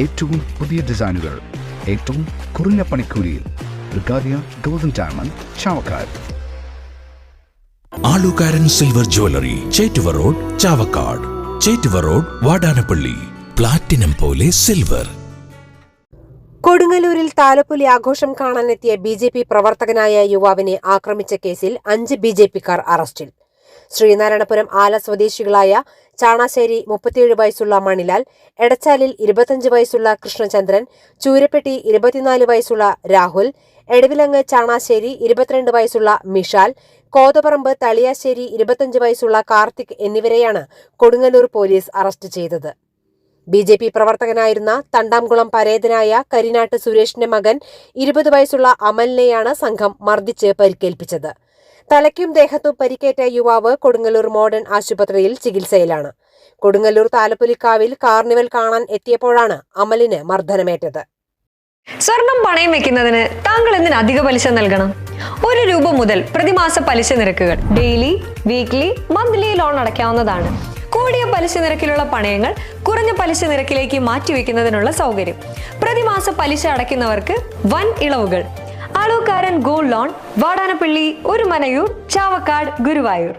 ഏറ്റവും പുതിയ ഡിസൈനുകൾ ഏറ്റവും കുറഞ്ഞ പണിക്കൂലിയിൽ. ബ്രിഗാദിയ golden diamond, Chavakkad. Alukkaran silver jewellery, Chettuva road, Chavakkad. Chettuva road, Vadanappally. Platinum പോലെ സിൽവർ. കൊടുങ്ങല്ലൂരിൽ താലപ്പൊലി ആഘോഷം കാണാനെത്തിയ BJP പ്രവർത്തകനായ യുവാവിനെ ആക്രമിച്ച കേസിൽ 5 BJPക്കാർ അറസ്റ്റിൽ. ശ്രീനാരായണപുരം ആല സ്വദേശികളായ ചാണാശ്ശേരി 37 വയസ്സുള്ള മണിലാൽ, എടച്ചാലിൽ 25 വയസ്സുള്ള കൃഷ്ണചന്ദ്രൻ, ചൂരപ്പെട്ടി 24 വയസ്സുള്ള രാഹുൽ, എടവിലങ്ങ് ചാണാശ്ശേരി 22 വയസ്സുള്ള മിഷാൽ, കോതപറമ്പ് തളിയാശ്ശേരി 25 വയസ്സുള്ള കാർത്തിക് എന്നിവരെയാണ് കൊടുങ്ങല്ലൂർ പോലീസ് അറസ്റ്റ് ചെയ്തത്. BJP പ്രവർത്തകനായിരുന്ന തണ്ടാംകുളം പരേതനായ കരിനാട്ട് സുരേഷിന്റെ മകൻ 20 വയസ്സുള്ള അമലിനെയാണ് സംഘം മർദ്ദിച്ച് പരിക്കേൽപ്പിച്ചത്. തലയ്ക്കും ദേഹത്തും പരിക്കേറ്റ യുവാവ് കൊടുങ്ങല്ലൂർ മോഡേൺ ആശുപത്രിയിൽ ചികിത്സയിലാണ്. കൊടുങ്ങല്ലൂർ താലപ്പൊലിക്കാവിൽ കാർണിവൽ കാണാൻ എത്തിയപ്പോഴാണ് അമലിന് മർദ്ദനമേറ്റത്. സ്വർണം പണയം വെക്കുന്നതിന് താങ്കൾ എന്തിന് അധിക പലിശ നൽകണം? 1 രൂപ മുതൽ പ്രതിമാസ പലിശ നിരക്കുകൾ ഡെയിലി, വീക്ക്ലി, മന്ത്ലി ലോൺ അടയ്ക്കാവുന്നതാണ്. കൂടിയ പലിശ നിരക്കിലുള്ള പണയങ്ങൾ കുറഞ്ഞ പലിശ നിരക്കിലേക്ക് മാറ്റിവെക്കുന്നതിനുള്ള സൗകര്യം. പ്രതിമാസ പലിശ അടയ്ക്കുന്നവർക്ക് വൻ ഇളവുകൾ. Alukkaran gold loan, Vadanappally, Orumanayur, Chavakkad, Guruvayur.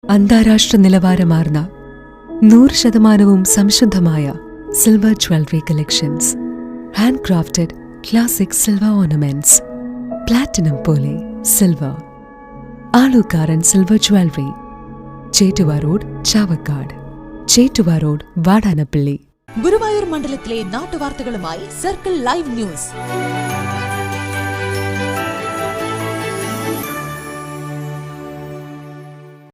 അന്താരാഷ്ട്ര നിലവാരമാർന്ന 100% സംശുദ്ധമായ silver jewellery collections. Hand crafted classic silver ornaments. Platinum പോലെ silver. Alukkaran silver jewellery, Chettuva road, Chavakkad. Chettuva road, Vadanappally. Guruvayur മണ്ഡലത്തിലെ നാട്ടുവാർത്തകളുമായി സർക്കിൾ ലൈവ് ന്യൂസ്.